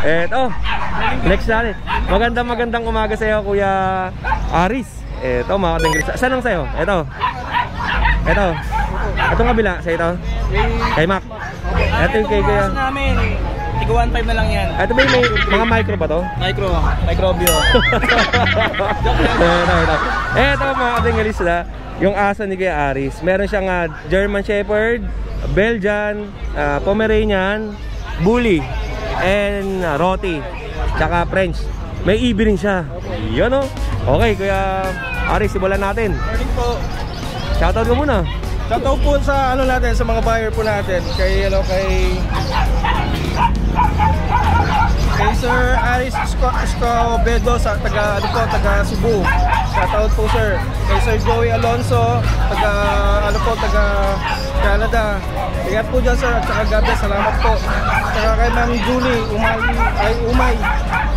Eto, next natin. Magandang umaga sa iyo, Kuya Aris. Eto, mga kadenglis. Saan ang sa'yo? Eto. Itong kabila, sa ito? Kay Mac. Ito yung kay Kuya. Namin, tigo 1.5 na lang yan. Ito ba yung mga micro ba to? Microbio. Eto, mga kadenglis na. Yung aso ni Kuya Aris. Meron siyang German Shepherd, Belgian, Pomeranian, Bully, and Roti, tsaka French. May EB rin siya. Yun o. Okay, Kuya Aris, simulan natin. Morning po. Shoutout ko muna. Shoutout po sa ano natin, sa mga buyer po natin. Kay Sir Aris Escobedo sa taga Cebu. Shoutout po sir. Kay Sir Joey Alonso, taga Canada. Ingat po dyan sir, at saka gabi, salamat po. Saka kay Ma'am Julie Umay,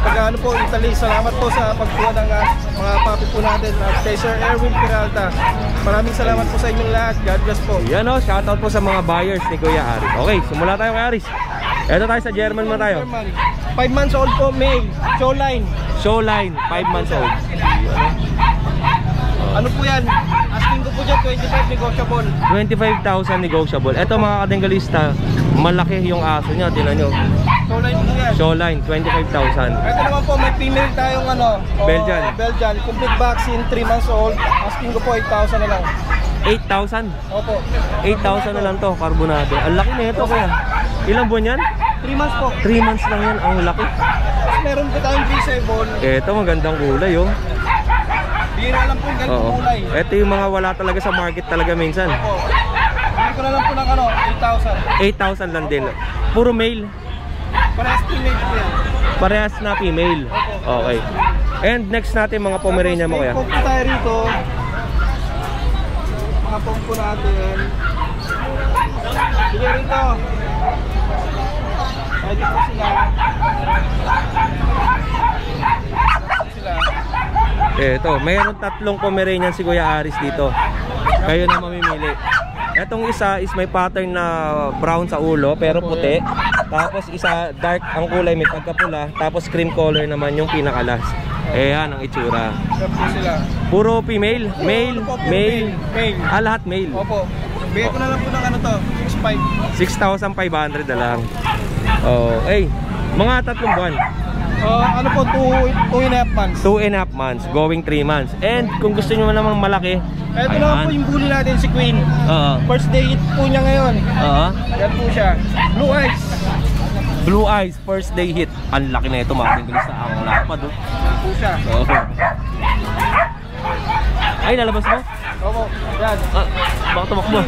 taga Italy, salamat po sa pagkuha ng mga papi po natin. At kay Sir Erwin Peralta, maraming salamat po sa inyong lahat. God bless po. Yan o, shoutout po sa mga buyers ni Kuya Aris. Okay, simula tayo kay Aris. Ito tayo sa German mo tayo. 5 months old po, male, Showline, 5 months old. Ano po yan? Asking ko po dyan, 25 negotiable. 25,000 negotiable. Ito mga kadenggalista, malaki yung aso niya, tinan nyo. Showline po yan. Showline, 25,000. Ito naman po, may female tayong Belgian, complete vaccine, 3 months old. Asking ko po 8,000 na lang. 8,000? Opo. 8,000 na lang to, carbonado. Ang laki na ito kaya. Ilang buwan yan? 3 months po. 3 months lang yan, ang laki. Meron po tayong visible. Ito, magandang kulay oh. Bira lang po yung ganitong kulay. Ito yung mga wala talaga sa market talaga minsan. Opo. Bili ko na lang po ng 8,000. 8,000 lang din. Puro male. Parehas female po yan. Parehas na female. Okay. And next natin mga Pomeranian mo kaya. May pompo tayo rito. Mga pompo natin. Sige rito. Pwede po sila. Ito, mayroon 3 Pomeranian si Kuya Aris dito. Kayo na mamimili. Etong isa is may pattern na brown sa ulo pero puti. Tapos isa dark ang kulay, may pagkapula. Tapos cream color naman yung pinakalas. Ayan ang itsura. Puro female? Male? Lahat male? Opo. Bigay ko na lang po ng 6,500 na lang. Okay. Mga 3 buwan. 2.5 months. 2.5 months, going 3 months. And kung gusto nyo namang malaki, ito naman po yung bully natin, si Queen. First day hit po niya ngayon. Yan po siya. Blue eyes, first day hit. Ang laki na ito mga tinggalis na ang lapad. Yan po siya. Ay, lalabas mo? Opo, yan. Baka tumakbo.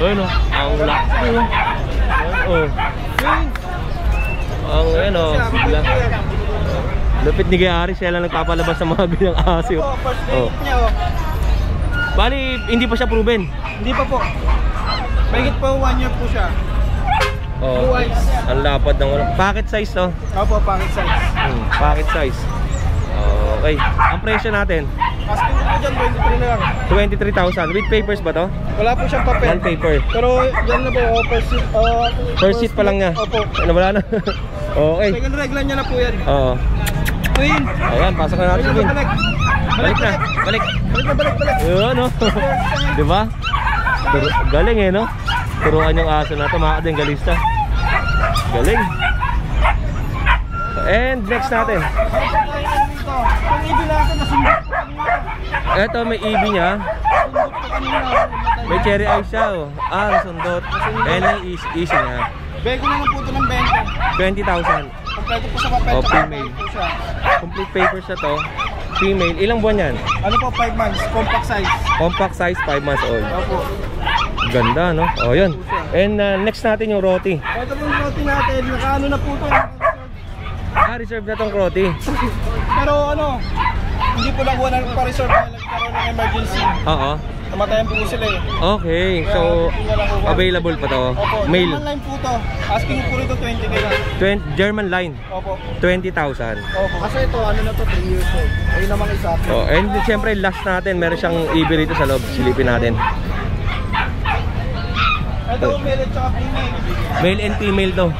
Ayun o, ang lapad. Ang bigla. Lupit ni Kuya Aris, siya lang nagpapalabas sa mga bilang aso. First day hit niya Bali, hindi pa siya proven? Hindi pa po. Mahigit pa 1 year po siya. Blue eyes. Ang lapad ng packet size to? Opo, packet size. Packet size. Okay. Ang presyo natin? Asking ko po dyan, 23 na lang. 23,000. With papers ba to? Wala po siyang papel. One paper. Pero yan na po, first seat pa lang niya? Opo. Wala na. Okay. Second regla niya na po yan. Queen. Ayan, pasok na natin Queen. Balik. Balik. Yun o. Diba? Galing no? Turuan yung aso na ito, mga kadenggalista. Galing. And next natin. Yung ibi natin nasundot po kanina. Ito may ibi niya. Nasundot po kanina. May cherry eyes siya nasundot. And yung easy niya. Bego na lang po ito ng 20,000. Kompleto po sa papel. Female. Complete papers na to. Female. Ilang buwan yan? Ano po, 5 months. Compact size. Compact size, 5 months old. Opo. Ganda, no? Yun. And next natin yung roti. Ito po yung roti natin. Nakaano na po ito. Reserve na tong roti. Pero hindi po nakuha na pa-reserve na nagkaroon ng emergency. Namatayan po sila Okay, so available pa to. Opo, male. German line po to. Asking po rito 20k lang. German line. Opo. 20,000. Opo, kasi ito na to 3 years old. Ayun naman isa. And siyempre last natin, meron siyang EB rito sa loob. Silipin natin. Ito male at saka female. Male and female to.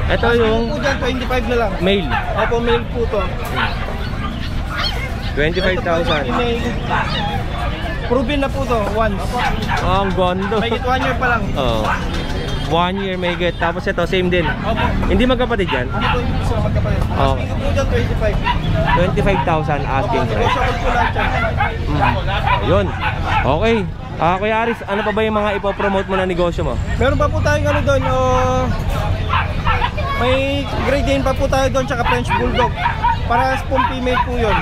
Ito yung po dyan, 25 na lang. male. Opo, male po to. 25,000. Proven na po to, once. Ang gondo. May 1 year pa lang. Oh. 1 year may get. Tapos ito, same din. Opo. Hindi magkapatid yan? Hindi po hindi sila magkapatid. Oh. Asking ko po dyan, 25. 25,000 asking Opo, price. negotiable po lahat yan. Yun. Okay. Kuya Aris, ano pa ba yung mga ipopromote mo na negosyo mo? Meron pa po tayong ano doon, may Great Dane pa po tayo doon, tsaka French Bulldog. Para pong female po yun.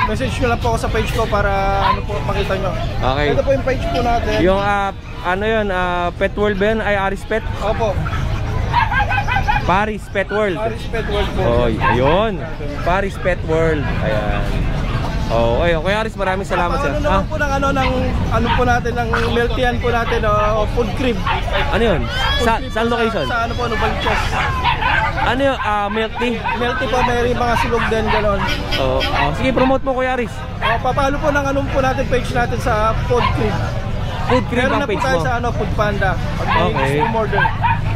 Message nyo lang po ako sa page ko para ano po makita nyo. Okay. Ito po yung page po natin. Yung ano yun, Pet World ba yun? Ay, Aris Pet? Opo. Paris Pet World. Paris Pet World po. Oh, ayun. Paris Pet World. Ayan. Oh, okay. Kuya Aris, maraming salamat Ano sir. naman po ng ano po natin, ng Meltian po natin, food crib. Ano yun? Food crib Saan po location? Sa ano po, Novaliches. Ano yun? Milk tea? Melty po, may mga silog din, gano'n. Oh, sige, promote mo Kuya Aris. Papalo po ng anong po natin page natin sa food crib. Food Crib Meron ang na po page tayo mo. sa Food Panda. Pag may Okay. gusto mo order.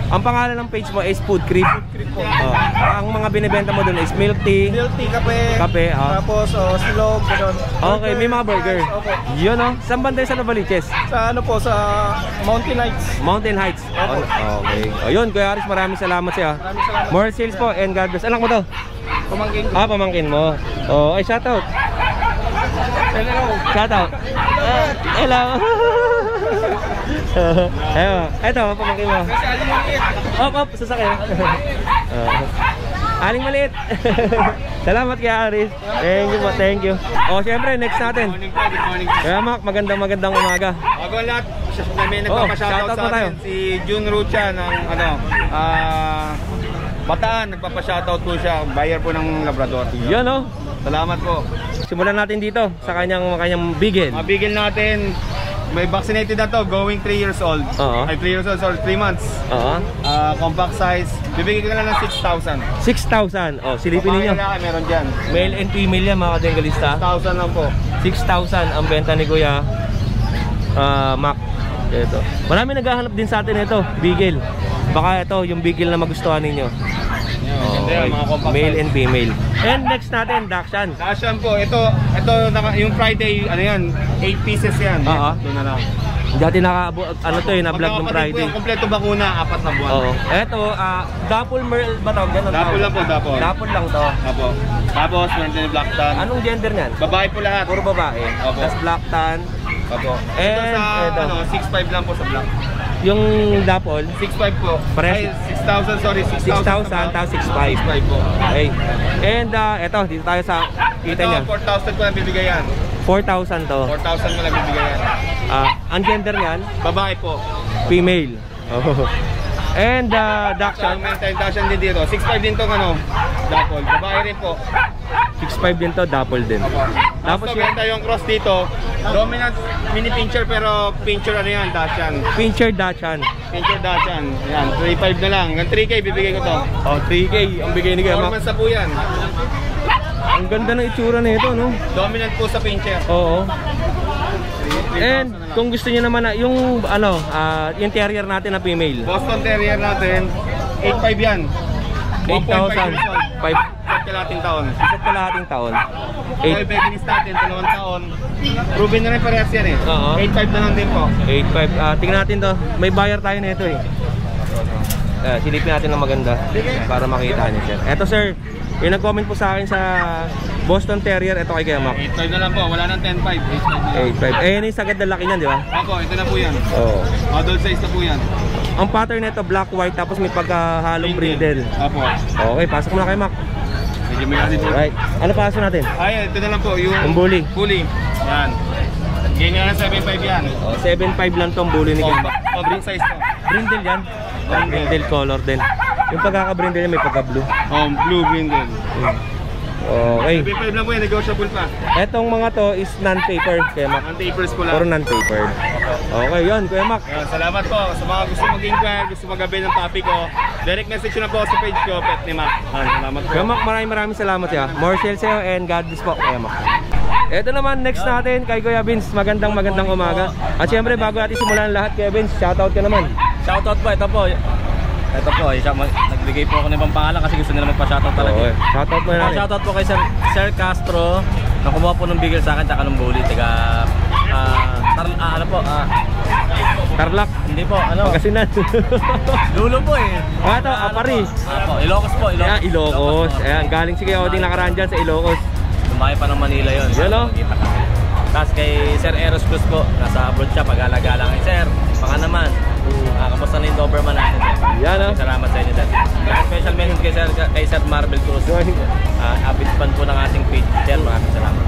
Ang pangalan ng page mo is Food Crib. Crib po. Oh. Ang mga binibenta mo doon is milk tea. Milk tea, kape. Kape, Tapos silog, gano'n. Okay, may mga burger. Fries, opo. Yun oh. Saan banda sa Novaliches? Sa ano po, sa Mountain Heights. Mountain Heights. Opo. Okay. O yun, Kuya Aris, maraming salamat siya. Maraming salamat. More sales po and God bless. Anak mo to? Pamangkin ko. Pamangkin mo. Oh, ay shoutout. Hello. Shoutout. Hello. Ayun. Ito, pamangkin mo. Kasi aling maliit. Op, sasakyan. Aling maliit. Salamat kay Aris. Thank you po, thank you. O, syempre, next natin. Good morning. Kaya Mac, magandang umaga. Bago ang lahat, may nagpapashoutout shoutout mo sa tayo. atin. Si June Rucha ng Bataan, nagpapashoutout po siya. Buyer po ng Labrador. Yun oh. Salamat po. Simulan natin dito sa kanyang bigel. Mabigil natin. May vaccinated na to, going 3 years old. Oo. Ay, 3 years old, sorry, 3 months. Oo. Compact size. Bibigyan ka lang ng 6,000. 6,000. Oh, silipin Babae niyo. lalaki, meron dyan. Male and female yan mga kadengalista. 6,000 lang po. 6,000 ang benta ni Kuya Mac. Ito. Marami naghahanap din sa atin ito, bigel. Baka ito yung bigel na magustuhan ninyo. Ganda yan, mga compact Male size. and female. And next natin, Dachshund. Dashan po, ito yung Friday, ano yan, 8 pieces yan. Oo. Ito na lang. Dati ano to eh, na-vlog ng Friday. Yung kompleto bakuna, 4 na buwan. Oo. Ito, Dapple Merle ba tawag? Ganun Dapple tawag? lang po, dapple. Dapple lang to. Apo. Tapos, meron din yung black tan. Anong gender niyan? Babae po lahat. Puro babae. Opo. Tapos black tan. Apo. And Ito sa, ito. 6.5 lang po sa black. Yung Dapple, 6.5 po. Pares. Ay, 6,000, sorry. 6,000 tapos 6,500. 6.5 po. Okay. And ito, dito tayo sa kita niya. Ito, 4,000 ko lang bibigay yan. 4,000 to. 4,000 ko lang bibigay yan. Ang gender niyan, Babae po. female. Oh. And Dachshund, Dashan din dito. 6.5 din tong dapple. Babae rin po. 6'5 din to, Dapple din. Tapos Tapos meron tayong cross dito. Dominant mini pincher pero pincher ano yan, Dashan. Pincher Dachshund. Pincher Dashan. Ayan, 3.5 na lang. Hanggang 3K bibigay ko to. Oh, 3K ang bigay ni Kuya Mac. Performance na po yan. Ang ganda ng itsura nito, no? Dominant po sa pincher. Oo. 3,000 And na lang. kung gusto niyo naman na yung yung terrier natin na female. Boston Terrier natin, 8.5 yan. 8,000. 5 kalating taon. isa't kalahating taon. Ito yung Beginis natin, 2 taon. Proven na rin parehas yan eh. Oo. 8.5 na lang din po. 8.5. Tingnan natin to. May buyer tayo nito eh. Silipin natin ng maganda para makita niyo sir. Eto sir, yung nag-comment po sa akin sa Boston Terrier, ito kay Kuya Mac. 8.5 na lang po, wala nang 10.5. 8.5 na 8.5. lang. Yan yung sagad na laki niyan, di ba? Ako, ito na po yan. Oo. Adult size na po yan. Ang pattern nito black white tapos may pagkahalong brindle. Apo. Okay, pasok mo na kay Mac. Medyo may asin po. Right. Ano paso natin? Ay, ito na lang po, yung bully. Bully. Yan. Ganyan na 7.5 yan. 7.5 lang tong bully ni Kuya Mac. Sobrang size to. Brindle yan. Brindle color din. Yung pagkaka-brindle niya may pagka-blue. Blue green din. Okay. 7.5 lang po yan, negotiable pa. Etong mga to is non-paper, Kuya Mac. Anti-papers ko Puro lang. non-paper. Okay, yun, Kuya Mac. Salamat po sa mga gusto mag-inquire, gusto mag-avail ng topic ko. Direct message nyo na po sa page ko, Pet ni Mac. Salamat po. Kuya Mac, maraming salamat siya. More sales sa'yo and God bless po, Kuya Mac. Ito naman, next natin kay Kuya Vince. Magandang umaga. At syempre, bago natin simulan lahat, Kuya Vince, shoutout ka naman. Shoutout po, ito po. Ito po, nagbigay po ako ng ibang pangalan kasi gusto nila magpa-shoutout talaga. Okay. Shoutout mo natin. Shoutout po kay Sir Castro na kumuha po ng bigel sa akin tsaka ng bully. Taga, Tarlac. Hindi po, Pangasinan. Lulo po eh. Ito, Apari. Po, Ilocos po, Ilocos. Ayan, Ilocos. Ayan, galing si Kuya Oding nakaraan dyan sa Ilocos. Lumaki pa ng Manila yun. Yan o. Tapos kay Sir Eros Cruz po, nasa abroad siya, pag-alaga lang. Sir, baka naman, kamusta na yung Doberman natin? Yan o. Salamat sa inyo dyan. Special mention kay Sir Marvel Cruz. Abit fan po ng ating page. Sir, maraming salamat.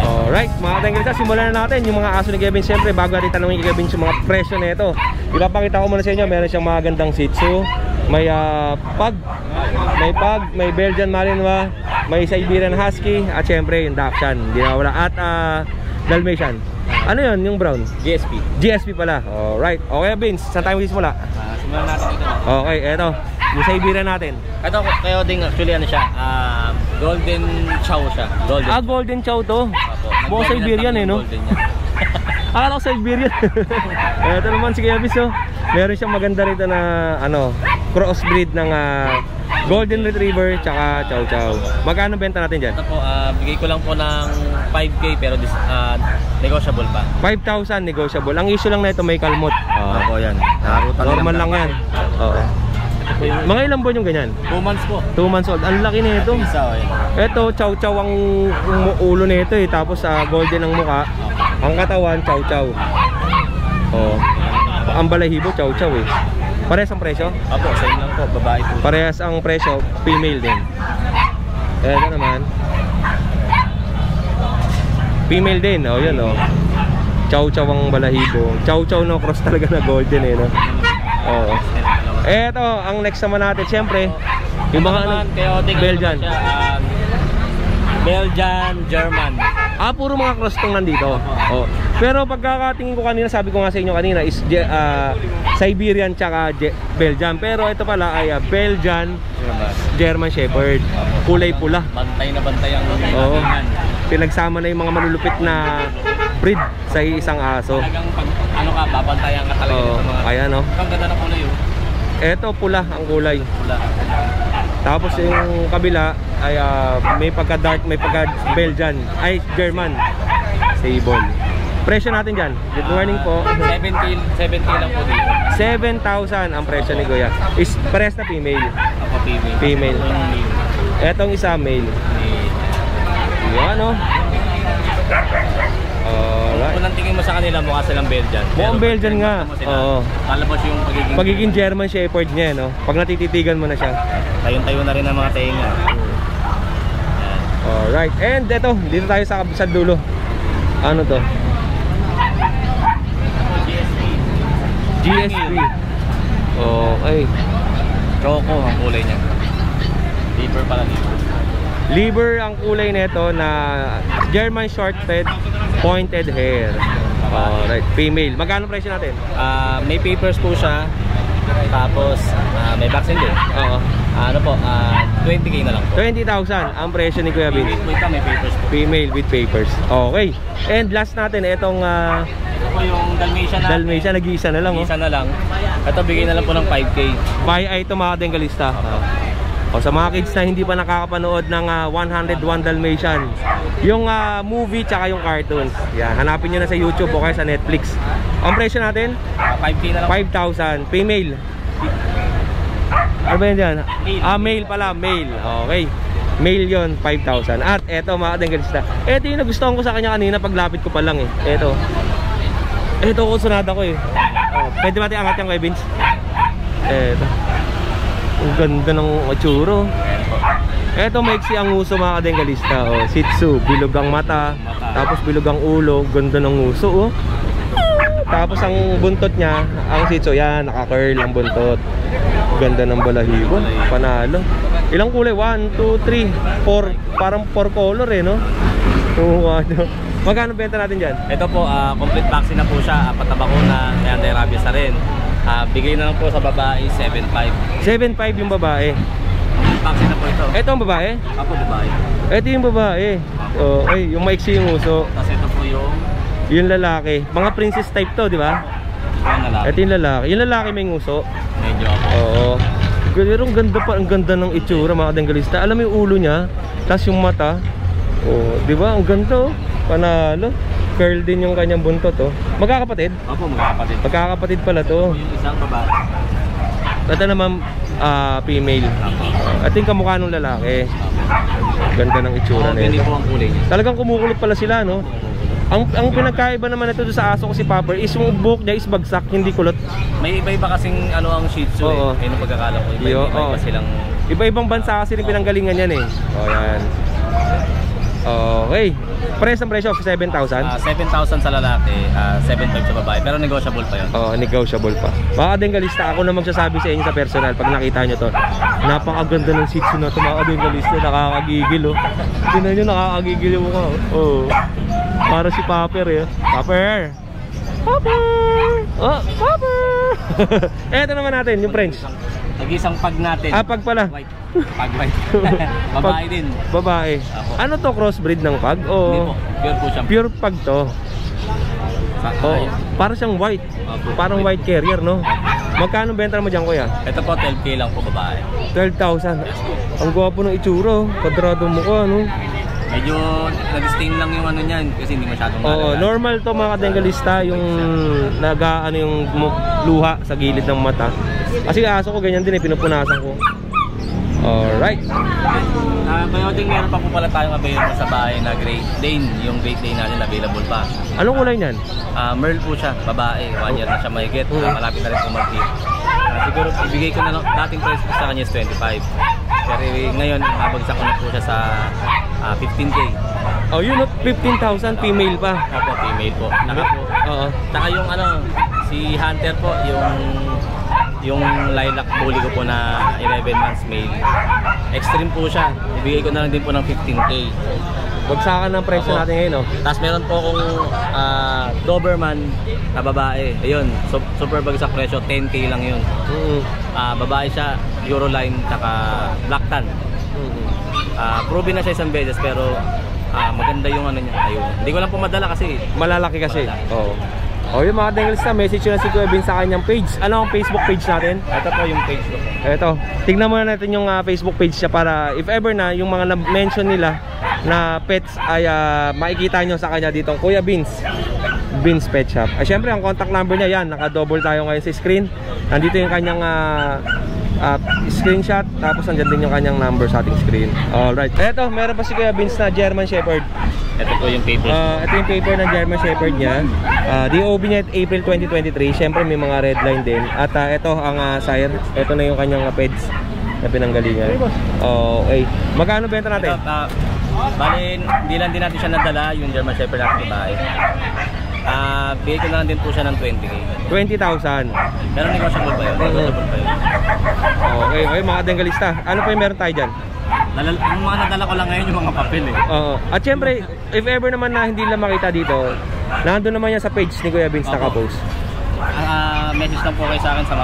Alright, mga katanggilita, simulan na natin yung mga aso ni Kevin. Siyempre, bago natin tanongin kay Kevin yung mga presyo na ito, ipapakita ko muna sa inyo, meron siyang mga gandang Shih Tzu, may Pug, may Belgian Malinois, may Siberian Husky, at siyempre yung Dachshund, hindi na wala, at Dalmatian. Ano yun, yung brown? GSP. GSP pala. Alright, okay Vince, saan tayo magsisimula? Simulan natin ito. Okay, eto, yung Siberian natin. Ito, kayo ding actually ano siya, Golden Chow siya. Golden Chow to. Buo Siberian eh, no? Akala ko Siberian. Ito naman si Kuya Bis, oh. Meron siyang maganda rito na crossbreed ng Golden Retriever tsaka Chow Chow. Magkano benta natin dyan? Ito po, bigay ko lang po ng 5K pero negotiable pa. 5,000 negotiable. Ang issue lang na ito may kalmot. Opo, yan. Normal lang yan. Oo. Mga ilang buwan yung ganyan? 2 months po. 2 months old. Ang laki nito. Ito, Chow Chow ang ulo nito eh. Tapos golden ang muka. Ang katawan, Chow Chow. Oh. Ang balahibo, Chow Chow eh. Parehas ang presyo? Opo, same lang po. Babae po. Parehas ang presyo, female din. Ito naman. Female din, oh yun oh. Chow Chow ang balahibo. Chow Chow no, cross talaga na golden eh no. Oo. Eto, ang next naman natin, siyempre, yung mga Belgian. Belgian, German. Puro mga cross tong nandito. Oh. Pero pagkakatingin ko kanina, sabi ko nga sa inyo kanina is Siberian tsaka Belgian. Pero ito pala ay Belgian German Shepherd. Kulay pula. Bantay na bantay ang pinagsama na yung mga malulupit na breed sa isang aso. Talagang babantayan ka talaga nito mga. Kaya no. Ang ganda ng kulay oh. Ito pula ang kulay. Pula. Tapos yung kabila ay may pagka dark, may pagka Belgian, ay German Sable. Presyo natin dyan. Good morning po. 70 lang po dito. 7,000 ang presyo ni Kuya. Is pares na female. Ako female. Female. Etong isa male. Yan o. Alright. Kung tingin mo sa kanila, mukha silang Belgian. Mukhang Belgian nga. Oo. Lalabas yung pagiging German Shepherd niya, no? Pag natititigan mo na siya. Tayo-tayo na rin ang mga tenga. Alright. And eto, dito tayo sa dulo. Ano to? GSP. Okay. Choco ang kulay niya. Liver pala dito. Liver ang kulay nito na German short-fed pointed hair. Alright, female. Magkano presyo natin? May papers po siya. Tapos may vaccine din. Oo. Ano po, 20K na lang po. 20,000 ang presyo ni Kuya Vince. May papers po. Female with papers. Okay. And last natin itong ito po yung Dalmatian natin. Dalmatian, nag-iisa na lang. Nag-iisa na lang. Ito bigay na lang po ng 5K. Ito mga Bengalista. Sa mga kids na hindi pa nakakapanood ng 101 Dalmatian, yung movie tsaka yung cartoons, yan, hanapin nyo na sa YouTube o kaya sa Netflix. Ang presyo natin? 5K na lang. 5,000. Female. Ano ba yun dyan? Male pala, male. Okay. Male yun, 5,000. At eto mga Bengalista, eto yung nagustuhan ko sa kanya kanina paglapit ko pa lang eh. Eto ko sunada ko eh. Pwede ba tayo angat yung kay Vince? Eto. Ang ganda ng atsuro. Eto maiksi ang uso mga Bengalista. Shih Tzu, bilog ang mata, tapos bilog ang ulo, ganda ng uso. Tapos ang buntot niya, ang Shih Tzu, yan, naka-curl ang buntot. Ganda ng balahibo, panalo. Ilang kulay? 1, 2, 3, 4. Parang 4 color eh, no? Magkano benta natin dyan? Ito po, complete vaccine na po siya. Patabakuna, may anti-rabies na rin. Bigay na lang po sa babae, 7.5. 7.5 yung babae. Vaccine na po ito. Ito ang babae? Ako babae. Ito yung babae. Okay, yung maiksi yung uso. Tapos ito po yung lalaki. Mga princess type to, di ba? lalaki. Ito yung lalaki. Yung lalaki may nguso. Medyo ako. Oo. Pero ang ganda pa, ang ganda ng itsura mga kadenggalista. Alam mo yung ulo niya, tapos yung mata. Oh, di ba? Ang ganda oh. Panalo. Curl din yung kanyang buntot oh. Magkakapatid? Opo, magkakapatid. Magkakapatid pala to. Yung isang babae. Ito naman female. Ito yung kamukha ng lalaki. Ganda ng itsura Oo, ganito nito. po ang kulay niya. Talagang kumukulot pala sila no. Ang pinagkaiba naman ito sa aso ko si Popper is yung buhok niya is bagsak, hindi kulot. May iba-iba kasing ano ang Shih Tzu Oo. eh. Ayun ang pagkakala ko. Iba-iba silang... Iba-ibang bansa kasi rin pinanggalingan yan eh. O yan. Okay. Pares ang presyo, 7,000. 7,000 sa lalaki, 7,500 sa babae. Pero negotiable pa yun. Oo, negotiable pa. Mga kadenggalista, ako na magsasabi sa inyo sa personal pag nakita nyo to. Napakaganda ng Shih Tzu na ito mga kadenggalista. Nakakagigil oh. Tingnan nyo, nakakagigil yung mukha oh. Para si Popper eh. Popper! Popper! Oh, Popper! Eto naman natin, yung French. Nag-isang pag natin. Pag pala. White. Pag white. Babae din. Babae. Ako. Ano to, crossbreed ng pag? Hindi O po. Pure po siya. pure pag to? Oh, Ayun. para siyang white. Opo. Parang white carrier, no? Magkano benta mo dyan, kuya? Ito po, 12K lang po babae. 12,000. Ang gwapo ng itsura, kwadrado mukha, no? Medyo nag-stain lang yung ano niyan kasi hindi masyadong Oo, malaga. normal to mga kadenggalista, yung ano yung luha sa gilid ng mata. Kasi aso ko ganyan din eh, pinupunasan ko. Alright. Bayoding meron pa po pala tayong available sa bahay na Great Dane. Yung Great Dane natin available pa. Anong kulay niyan? Merl po siya, babae. 1 year na siya mahigit. Malapit na rin po mag-tip. Siguro ibigay ko na lang, dating price ko sa kanya is 25. Pero ngayon, mabagsak ko na po siya sa 15K. Oh, yun, 15,000 female pa. Opo, female po. Naka po. Oo. Saka yung ano, si Hunter po, yung lilac bully ko po na 11 months male. Extreme po siya. Ibigay ko na lang din po ng 15K. Bagsakan ng presyo Opo. natin ngayon, no? Tapos meron po akong Doberman na babae. Ayun, super bagsak presyo, 10K lang yun. Babae siya, Euroline, tsaka Black Tan. Proven na siya isang beses pero maganda yung ano niya. Ayun. Hindi ko lang po madala kasi. Malalaki kasi. Oo. Oh, yung mga dengalista, message na si Kuya Vince sa kanyang page. Ano ang Facebook page natin? Ito po yung page ko. Ito. Tignan muna natin yung Facebook page niya para if ever na yung mga na-mention nila na pets ay makikita nyo sa kanya ditong Kuya Vince. Vince Pet Shop. Ay syempre ang contact number niya yan. Naka-double tayo ngayon sa screen. Nandito yung kanyang screenshot. Tapos nandyan din yung kanyang number sa ating screen. Alright. Eto, meron pa si Kuya Vince na German Shepherd. Ito po yung paper. Ito yung paper ng German Shepherd niya. DOB niya April 2023. Siyempre may mga red line din. At ito ang sire. Ito na yung kanyang peds na pinanggalingan. Okay. Magkano benta natin? Bali, hindi lang din natin siya nadala yung German Shepherd natin babae. Bigay ko na lang din po siya ng 20K. 20,000. Pero negotiable pa yun. Negotiable pa yun. Okay, okay mga dengalista. Ano pa yung meron tayo dyan? Yung mga nadala ko lang ngayon yung mga papel eh. At syempre, if ever naman na hindi lang makita dito, nandun naman yan sa page ni Kuya Vince naka-post. Message lang po kayo sa akin sa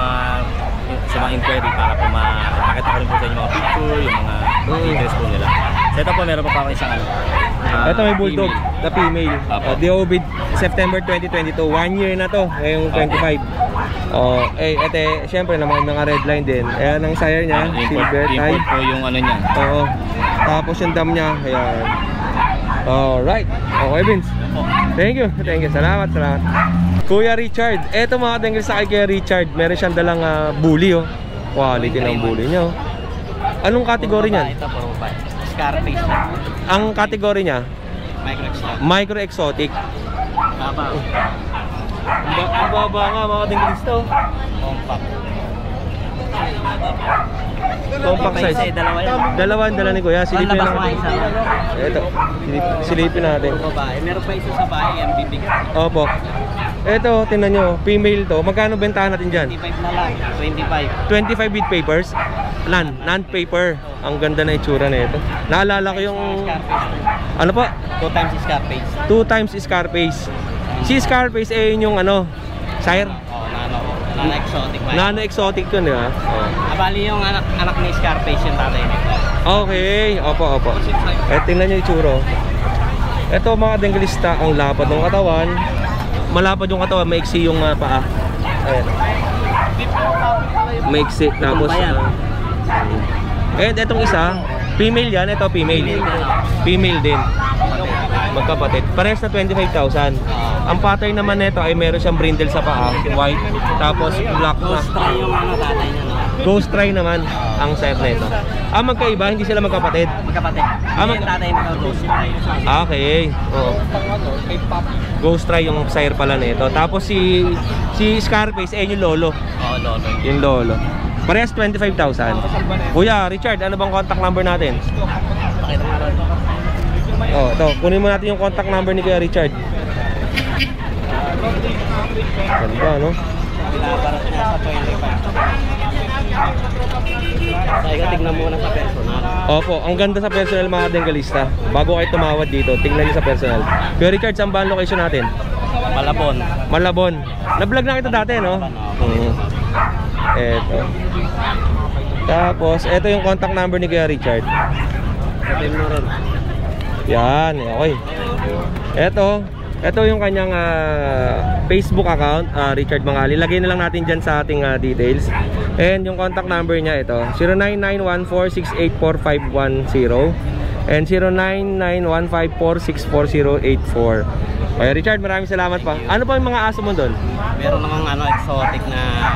mga inquiry para po makita ko rin po sa inyo mga picture, yung mga interest po nila. So ito po, meron pa ako isang ano. Ito may bulldog na female. DOB September 2022. 1 year na to, ngayong 25. Ito syempre naman mga red line din. Ayan ang sire niya, silver tie. Import po yung ano niya. Oo. Tapos yung dam niya, ayan. Alright. Okay, Vince. Thank you. Thank you. Salamat, salamat. Kuya Richard. Eto mga dengil sa kay Kuya Richard. Meron siyang dalang bully, oh. Quality ng bully niya, oh. Anong kategory niyan? Ito po, Scarface na. Ang kategory niya? Micro exotic. Baba. Ang baba nga mga dengilista, oh. Compact. Compact size. Dalawa dala ni Kuya. Silipin natin. Ito. Silipin natin. Meron pa isa sa bahay, yung bibig. Opo. Ito, tingnan nyo. Female to. Magkano bentahan natin dyan? 25 na lang. 25 25. with papers. Non-paper. Ang ganda na itsura na ito. Naalala ko yung... Ano po? 2 times Scarface. 2 times Scarface. Si Scarface eh yun yung ano, sire? Nano-exotic. Nano-exotic yun, di ba? Bali yung anak ni Scarface yung tatay nito. Okay. Opo, opo. Tingnan nyo itsura. Ito mga denggalista, ang lapad ng katawan. Malapad yung katawan, maiksi yung paa. Ayan. Maiksi. Tapos, and itong isa, female yan. Ito, female. Female din. Magkapatid. Parehas na 25,000. Ang pattern naman nito ay meron siyang brindle sa paa, white, tapos black na. Ghost try naman ang sire nito. Magkaiba, hindi sila magkapatid. Magkapatid. Yung tatay nito ghost try. Okay. Oo. Ghost try yung sire pala nito. Tapos si Scarface yung lolo. Lolo. Yung lolo. Parehas 25,000. Kuya Richard, ano bang contact number natin? Pakita mo rin. Ito, kunin mo natin yung contact number ni Kuya Richard. Ganda, no? Binabarat niya sa 25. Kaya tignan mo na sa personal. Opo, ang ganda sa personal mga Dengalista. Bago kayo tumawad dito, tingnan niyo sa personal. Kuya Richard, saan ba ang location natin? Malabon. Malabon. Na-vlog na kita dati, no? Eto. Tapos, eto yung contact number ni Kuya Richard. Sabihin mo rin. Yan, okay. Ito yung kanyang Facebook account, Richard Mangali. Lagay na lang natin dyan sa ating details. And yung contact number niya ito, 099146845510 and 0991546484. Okay, Richard, maraming salamat pa. Ano pa yung mga aso mo doon? Meron namang exotic na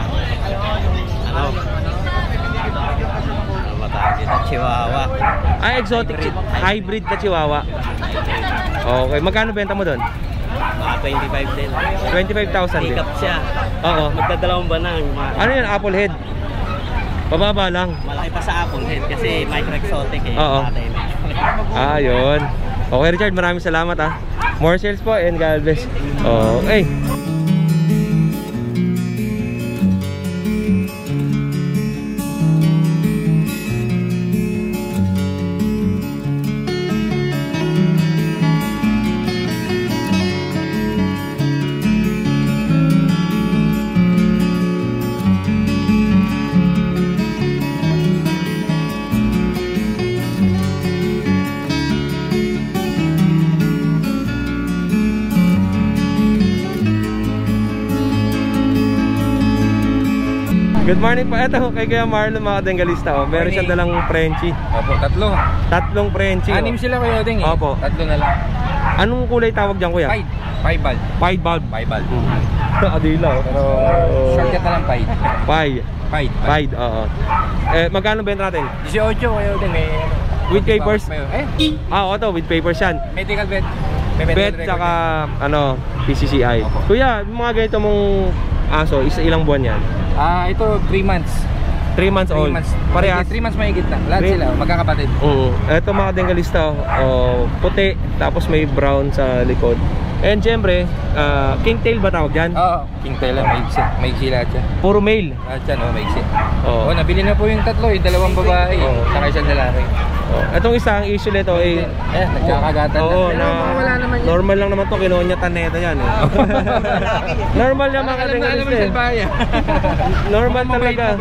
Chihuahua. Exotic hybrid na Chihuahua. Okay, magkano benta mo doon? Mga 25 din. 25,000 din. Pick up siya. Oo. Magdadalawang banang. Ano yan, apple head? Bababa lang. Malaki pa sa apple head kasi micro-exotic eh. Oo. Yun. Okay, Richard, maraming salamat More sales po and God bless. Okay. Good morning po. Ito kay Kuya Marlon mga Dengalista. Meron siyang dalang Frenchie. Opo, tatlo. Tatlong Frenchie. Anim sila Kuya Deng eh. Opo. Tatlo na lang. Anong kulay tawag dyan, Kuya? Pied. Pied bulb. Pied bulb. Pied bulb. Adila. Pero shortcut na lang pied. Pied. Pied. Pied, oo. Magkano benta natin? 18 Kuya Deng eh. With papers? Ito with papers yan. medical vet. May Bet medical saka PCCI. Opo. Kuya, mga ganito mong aso, ilang buwan yan? Ito 3 months. 3 months old. 3 months. Parehas. 3 months mahigit na. Lahat sila, magkakapatid. Ito mga Dengalista, puti, tapos may brown sa likod. And syempre, kingtail ba tawag dyan? Oo, kingtail lang, maigsi lahat yan. Puro male. Lahat yan, maigsi. Oo. Nabili na po yung tatlo, yung dalawang babae, saka isang lalaki. Itong isa, ang issue nito ay nagkakagatan na. Wala naman yan. Normal lang naman to, kinonyataan na ito yan Normal yan mga Dengalista. Normal talaga.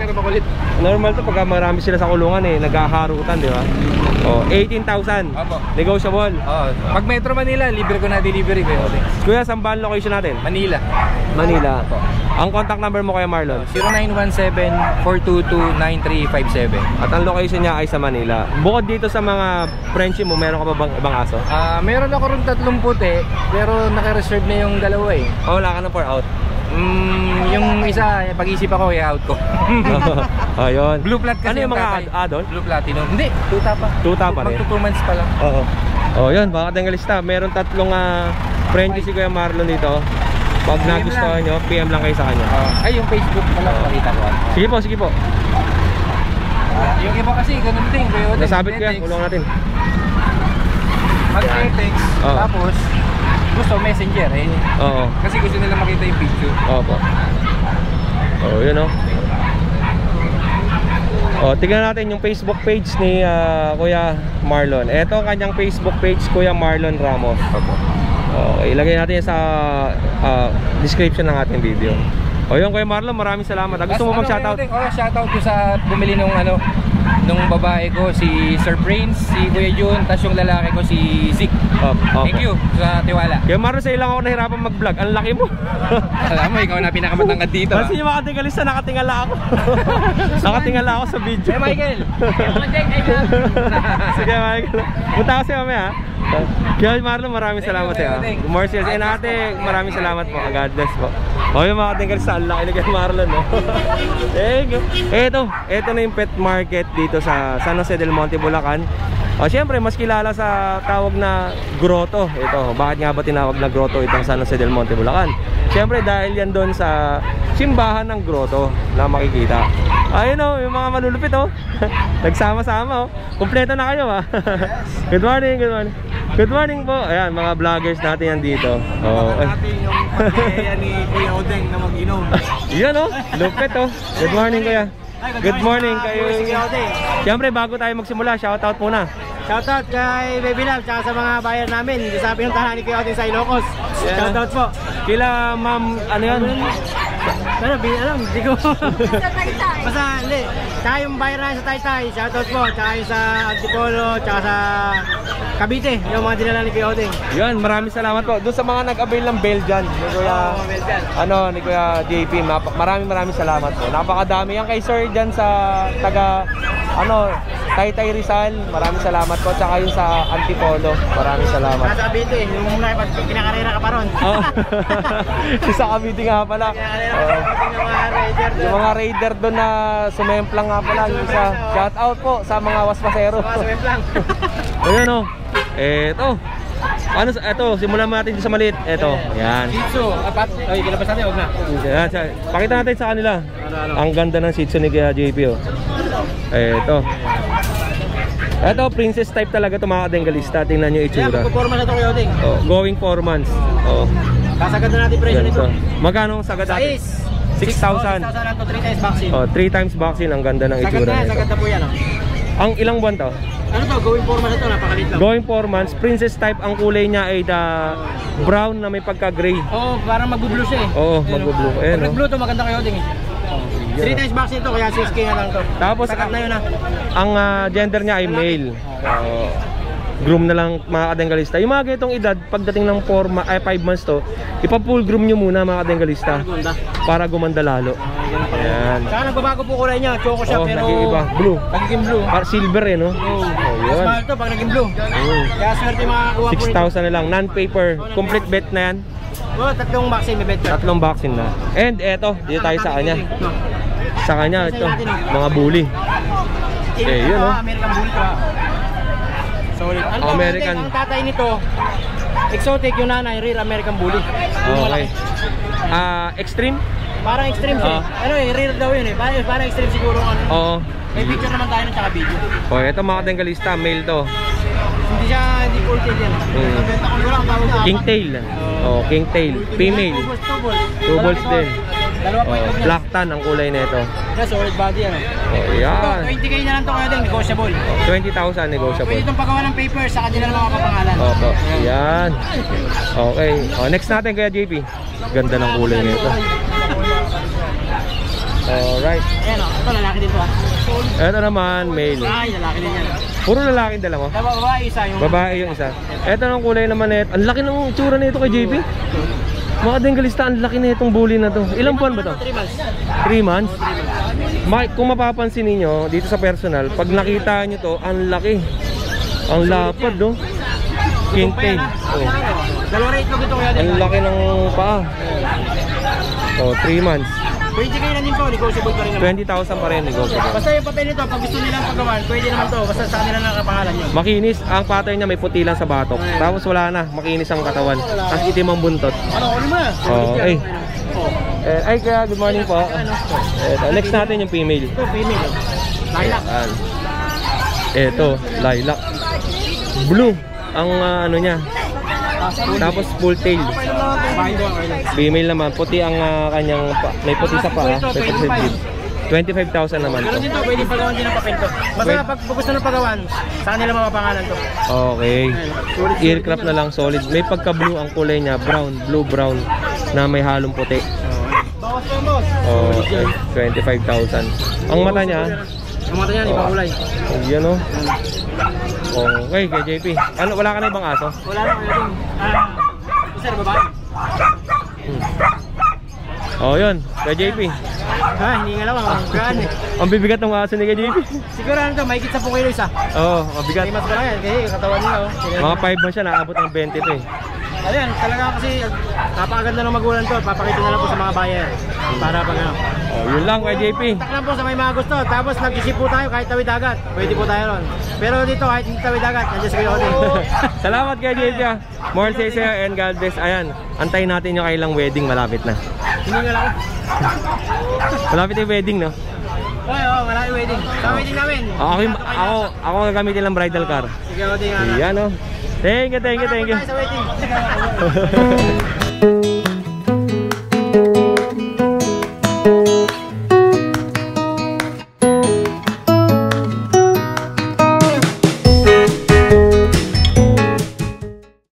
Normal to pagka marami sila sa kulungan naghaharutan, di ba? 18,000. Opo. Negotiable. Pag Metro Manila, libre ko na delivery ko. Kuya, saan ba ang location natin? Manila. Ang contact number mo Kuya Marlon? 0917-422-9357. At ang location niya ay sa Manila. Bukod dito sa mga Frenchie mo, meron ka ba bang ibang aso? Meron ako rin 3 puti, pero naka-reserve na yung dalawa eh. Wala ka na for out? Yung isa, pag-isip ako, i-out ko. Ayun. Blue plat kasi ano yung mga adult? Blue platinum. Hindi, tuta pa. Tuta pa rin? Magto 2 months pa lang. Yun, mga Dengalista. Meron 3 Frenchie si Kuya Marlon dito. Pag nagustuhan nyo, PM lang kayo sa kanya. Yung Facebook pala, makita ko. Sige po. Yung iba kasi, ganun din. Nasabit ko yan, kulong natin. Mag-text, tapos gusto messenger kasi gusto nila makita yung picture. Opo. Yun tignan natin yung Facebook page ni Kuya Marlon. Ito ang kanyang Facebook page, Kuya Marlon Ramos. Okay, ilagay natin sa description ng ating video. O yun, Kuya Marlon, maraming salamat. Gusto mo mag-shoutout? Shoutout ko sa bumili nung nung babae ko, si Sir Prince, si Kuya Jun, tapos yung lalaki ko, si Zik. Okay. Thank you sa tiwala. Kuya Marlon, sa ilang ako nahirapan mag-vlog. Ang laki mo. Alam mo, ikaw na pinakamatangkad dito. Kasi yung mga tingalista, nakatingala ako. Nakatingala ako sa video. Hey Michael! Sige Michael. Punta kasi mamaya ha. Kuya Marlon, maraming salamat sa'yo. Good morning sa'yo. And ate, maraming salamat po. God bless po. O yung mga tingalista, ang laki ni Kuya Marlon. No? Thank you. Ito na yung pet market dito sa San Jose del Monte, Bulacan. O syempre, mas kilala sa tawag na grotto. Ito, bakit nga ba tinawag na grotto itong San Jose del Monte, Bulacan? Syempre, dahil yan doon sa simbahan ng grotto na makikita. Ayun o, yung mga malulupit o. Nagsama-sama o. Kumpleto na kayo ha. Good morning, good morning. Good morning po. Ayan, mga vloggers natin yan dito. Natin yung pagkaya ni Kuya Odeng na mag-inom. Yan o, lupit o. Good morning kuya. Good morning kayo. Siyempre, bago tayo magsimula, shoutout muna. Shoutout kay Baby Love tsaka sa mga bayan namin. Sa pinuntahan ni Kuya Odeng sa Ilocos. Shoutout po. Kila ma'am, ano yan? Pero hindi ko. Basta, hindi. Tsaka yung bayan namin sa Taytay, shoutout po. Tsaka yung sa Antipolo, tsaka sa Cavite, yung mga dinala ni Kuya Odeng. Yan, maraming salamat po. Doon sa mga nag-avail ng bell dyan, ni Kuya, ni Kuya JP, maraming salamat po. Napakadami yan kay Sir dyan sa taga, Taytay Rizal, maraming salamat po. Tsaka yung sa Antipolo, maraming salamat. Sa Cavite, yung kinakarera ka pa ron. Sa Cavite nga pala. Yung mga raider doon na sumemplang nga pala. Yung isa, shout out po sa mga waspasero. Sumemplang. Ayan o. Eto, simulan natin sa maliit. Eto, yan. Shih apat. Ay, kilabas natin, huwag na. Yan, pakita natin sa kanila. Ang ganda ng Shih Tzu ni Kuya JP o. Eto, princess type talaga ito mga kadengalista. Tingnan nyo itsura. Magpo-4 months na ito Kuya Odeng. Going 4 months. Kasagad na natin presyo nito. Magkano ang sagad natin? 6,000. 6,000 na to, 3 times vaccine. 3 times vaccine. Ang ganda ng itsura nito. Sagad na po yan. Ang ilang buwan to? Ano to? Going 4 months na to, napakalit lang. Going 4 months, princess type. Ang kulay niya ay brown na may pagka-gray. Parang mag-blue siya eh. Oo, mag-blue. Pag nag-blue to, maganda Kuya Odeng eh. 3 times vaccine to, kaya 6K na lang to. Tapos, sakat na yun ha. Ang gender niya ay male. Groom na lang mga kadengalista. Yung mga ganitong edad, pagdating ng 5 months to, ipa-full groom nyo muna mga kadengalista. Para gumanda lalo. Ayan. Saka nagbabago po kulay niya, choco siya pero nag-iiba. Blue. Nagiging blue. Silver eh no? Mas mahal to pag naging blue. Kaya swerte makakuha po 6,000 na lang, non-paper. Complete bet na yan. 3 vaccine may bet. 3 vaccine na. And eto, dito tayo sa kanya. Sa kanya ito, mga bully. Yun o. American bully ka. Solid. American. Ang tatay nito, exotic, yung nanay, rare American bully. Okay. Extreme? Parang extreme siya. Rare daw yun eh. Parang extreme siguro. Oo. May picture naman tayo ng tsaka video. Ito mga kadengalista, male to. Hindi full tail yan. King tail. King tail. Female. 2 balls din. Black tan ang kulay nito. Solid body yan. Yan. 20K na lang to Kuya Odeng, negotiable. 20,000 negotiable. Pwede itong paggawa ng paper sa kanila ng mga kapangalan. Opo. Yan. Okay. Next natin Kuya JP. Ganda ng kulay nito. Alright. Ayan ito lalaki dito ha. Ito naman, male. Ay, lalaki din yan. Puro lalaki dala mo? Babae isa yung... Babae yung isa. Ito ng kulay naman nito. Ang laki ng tsura nito kay JP. Mga kadengalista, ang laki na itong bully na to. Ilang buwan ba to? 3 months. 3 months? Kung mapapansin niyo dito sa personal, pag nakita niyo to, ang laki. Ang lapad, no? King tail. Dalawa rate ko dito Kuya Odeng. Ang laki ng paa. 3 months. 20K na din to, negotiable pa rin naman. 20,000 pa rin negotiable. Basta yung papel nito, pag gusto nilang paggawan, pwede naman to. Basta sa kanila lang kapangalan nyo. Makinis, ang pattern niya may puti lang sa batok. Tapos wala na, makinis ang katawan. Tapos itim ang buntot. Ano mo na? Okay. Ay, kaya good morning po. Next natin yung female. Ito, female. Lilac. Ito, lilac. Blue ang ano niya. Tapos full tail. Female naman, puti ang kanyang may puti sa paa. 25,000 naman Pero to. dito, pwede pagawan din ng papel to. Basta pag gusto ng pagawan, sa kanila mapapangalan to. Okay. Aircraft na lang, solid. May pagka-blue ang kulay niya, brown, blue-brown na may halong puti. Bawas pa boss. Oh, 25,000. Ang mata niya, Ang mata niyan, ibang kulay. yan oh. Okay, kay JP. Ano, wala ka na ibang aso? Wala na kayo din. Sir, babae. Oh, yun, kay JP. Hindi nga lang, ang gaan eh. Ang bibigat ng aso ni kay JP. Siguro ano to, mahigit 10 kilo isa. Oh, mabigat. Mas ba lang yan, kasi yung katawan niya oh. Mga 5 ba siya, naabot ng 20 to eh. Ayan, talaga kasi napakaganda ng magulang to. Papakita na lang po sa mga buyer. Para pag ano. Oh, yun lang kay JP. Tak lang po sa may mga gusto. Tapos nag-isip po tayo kahit tawid dagat. Pwede po tayo ron. Pero dito kahit hindi tawid dagat, nandiyan sa Kuya Odi. Salamat kay JP. More say sa'yo and God bless. Ayan, antayin natin yung kailang wedding, malapit na. Hindi nga lang. Malapit yung wedding, no? Oo, wala yung wedding. Sa wedding namin. Ako gagamitin lang bridal car. Sige, Odi nga. Yan, oh. Thank you. Sa wedding.